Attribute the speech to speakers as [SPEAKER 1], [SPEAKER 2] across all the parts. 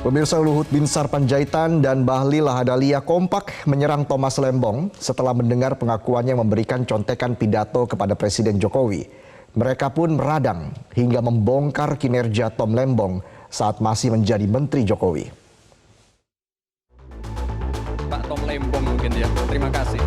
[SPEAKER 1] Pemirsa, Luhut Binsar Panjaitan dan Bahlil Lahadalia kompak menyerang Thomas Lembong setelah mendengar pengakuannya memberikan contekan pidato kepada Presiden Jokowi. Mereka pun meradang hingga membongkar kinerja Tom Lembong saat masih menjadi Menteri Jokowi.
[SPEAKER 2] Pak Tom Lembong mungkin ya, terima kasih.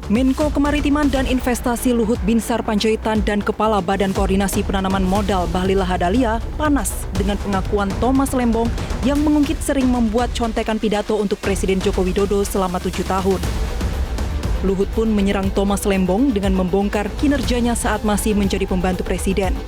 [SPEAKER 3] Menko Kemaritiman dan Investasi Luhut Binsar Panjaitan dan Kepala Badan Koordinasi Penanaman Modal Bahlil Lahadalia panas dengan pengakuan Thomas Lembong yang mengungkit sering membuat contekan pidato untuk Presiden Joko Widodo selama 7 tahun. Luhut pun menyerang Thomas Lembong dengan membongkar kinerjanya saat masih menjadi pembantu Presiden.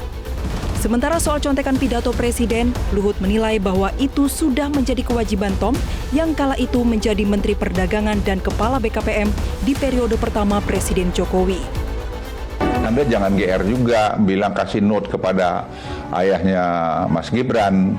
[SPEAKER 3] Sementara soal contekan pidato Presiden, Luhut menilai bahwa itu sudah menjadi kewajiban Tom yang kala itu menjadi Menteri Perdagangan dan Kepala BKPM di periode pertama Presiden Jokowi.
[SPEAKER 4] Anda jangan GR juga bilang kasih note kepada ayahnya Mas Gibran.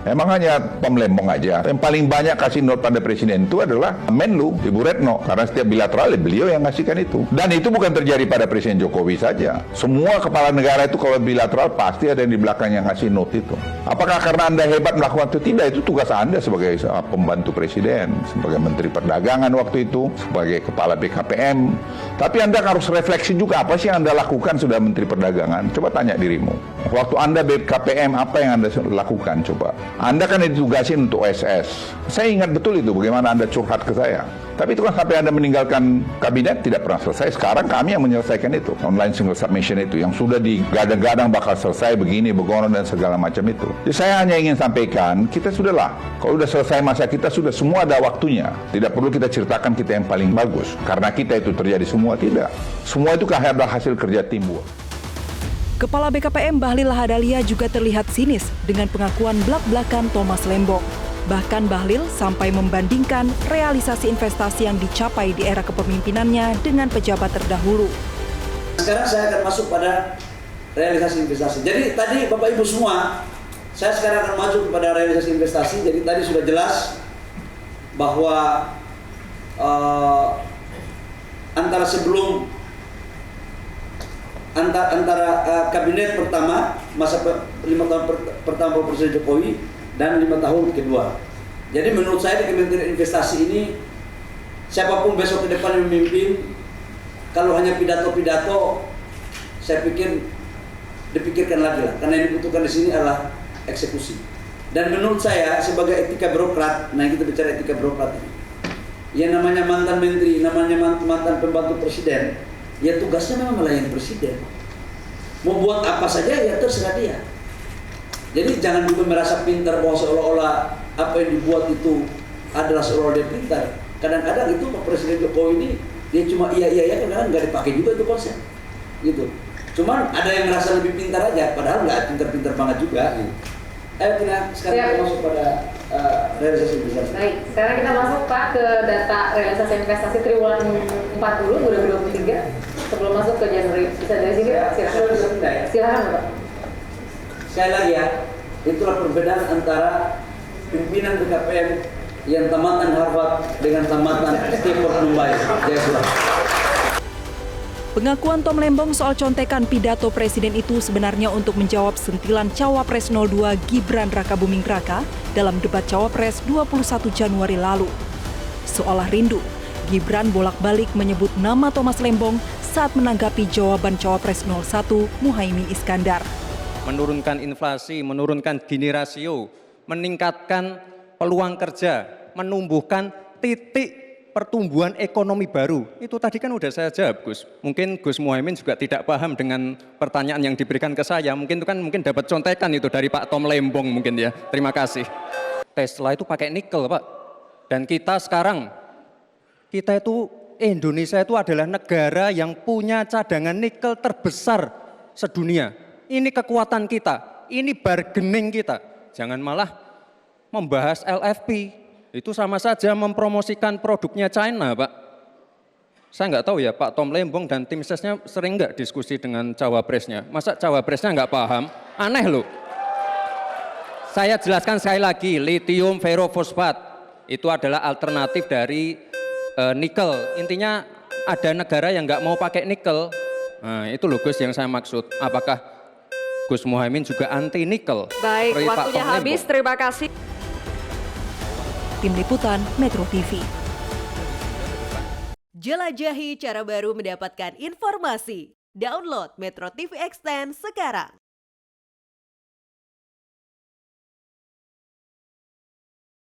[SPEAKER 4] Emang hanya Tom Lembong aja. Yang paling banyak kasih note pada Presiden itu adalah Menlu, Ibu Retno. Karena setiap bilateral beliau yang ngasihkan itu. Dan itu bukan terjadi pada Presiden Jokowi saja. Semua kepala negara itu kalau bilateral pasti ada yang di belakang yang ngasih note itu. Apakah karena Anda hebat melakukan itu? Tidak, itu tugas Anda sebagai pembantu Presiden, sebagai Menteri Perdagangan waktu itu, sebagai Kepala BKPM. Tapi Anda harus refleksi juga apa sih yang Anda lakukan sudah Menteri Perdagangan. Coba tanya dirimu. Waktu Anda BKPM apa yang Anda lakukan coba. Anda kan ditugasin untuk OSS. Saya ingat betul itu bagaimana Anda curhat ke saya. Tapi itu kan sampai Anda meninggalkan kabinet tidak pernah selesai. Sekarang kami yang menyelesaikan itu. Online single submission itu yang sudah digadang-gadang bakal selesai begini, begono dan segala macam itu. Jadi saya hanya ingin sampaikan, kita sudahlah. Kalau sudah selesai masa kita sudah semua ada waktunya. Tidak perlu kita ceritakan kita yang paling bagus. Karena kita itu terjadi semua, tidak. Semua itu adalah hasil kerja timbul.
[SPEAKER 3] Kepala BKPM Bahlil Lahadalia juga terlihat sinis dengan pengakuan blak-blakan Thomas Lembong. Bahkan Bahlil sampai membandingkan realisasi investasi yang dicapai di era kepemimpinannya dengan pejabat terdahulu.
[SPEAKER 5] Sekarang saya akan masuk pada realisasi investasi. Jadi tadi Bapak Ibu semua, saya sekarang akan maju kepada realisasi investasi. Jadi tadi sudah jelas bahwa antara sebelum kabinet pertama masa 5 tahun pertama Presiden Jokowi dan 5 tahun kedua. Jadi menurut saya di Kementerian Investasi ini siapapun besok ke depan yang memimpin, kalau hanya pidato-pidato, saya pikir dipikirkan lagi lah. Karena yang dibutuhkan di sini adalah eksekusi. Dan menurut saya sebagai etika birokrat, nah kita bicara etika birokrat ini, yang namanya mantan menteri, namanya mantan pembantu presiden, ya tugasnya memang melayani presiden. Mau buat apa saja ya terserah dia. Jadi jangan juga merasa pintar bahwa seolah-olah apa yang dibuat itu adalah seolah-olah dia pintar. Kadang-kadang itu Pak Presiden Jokowi ini dia cuma iya kadang-kadang nggak dipakai juga itu konsep. Gitu. Cuman ada yang merasa lebih pintar aja, padahal nggak pintar-pintar banget juga. Gitu. Ayo kita sekarang kita masuk pada realisasi investasi.
[SPEAKER 6] Baik, sekarang kita masuk Pak ke data realisasi investasi triwulan 4 dulu 2023. Sebelum masuk ke Januari, bisa dari sini silakan. Silakan Pak.
[SPEAKER 5] Sekali lagi ya, itulah perbedaan antara pimpinan BKPM yang tamatan Harvard dengan tamatan Stanford Mumbai. Jayapura.
[SPEAKER 3] Pengakuan Tom Lembong soal contekan pidato Presiden itu sebenarnya untuk menjawab sentilan Cawapres 02 Gibran Rakabuming Raka dalam debat Cawapres 21 Januari lalu. Seolah rindu, Gibran bolak-balik menyebut nama Thomas Lembong saat menanggapi jawaban Cawapres 01 Muhaimin Iskandar.
[SPEAKER 2] Menurunkan inflasi, menurunkan Gini rasio, meningkatkan peluang kerja, menumbuhkan titik pertumbuhan ekonomi baru. Itu tadi kan udah saya jawab, Gus. Mungkin Gus Muhaimin juga tidak paham dengan pertanyaan yang diberikan ke saya. Mungkin itu kan dapat contekan itu dari Pak Tom Lembong mungkin ya. Terima kasih. Tesla itu pakai nikel, Pak. Dan kita sekarang, Indonesia itu adalah negara yang punya cadangan nikel terbesar sedunia. Ini kekuatan kita, ini bargaining kita. Jangan malah membahas LFP. Itu sama saja mempromosikan produknya China, Pak. Saya nggak tahu ya, Pak Tom Lembong dan tim sesnya sering nggak diskusi dengan cawapresnya. Masa cawapresnya nggak paham? Aneh loh. Saya jelaskan sekali lagi, lithium ferrofosfat itu adalah alternatif dari nikel. Intinya ada negara yang nggak mau pakai nikel, Nah, itu loh Gus yang saya maksud. Apakah Gus Muhaimin juga anti nikel?
[SPEAKER 7] Baik,
[SPEAKER 2] seperti Pak
[SPEAKER 7] waktunya
[SPEAKER 2] Tom Lembong?
[SPEAKER 7] habis. Terima kasih.
[SPEAKER 3] Tim Liputan Metro TV.
[SPEAKER 8] Jelajahi cara baru mendapatkan informasi. Download Metro TV Extend sekarang.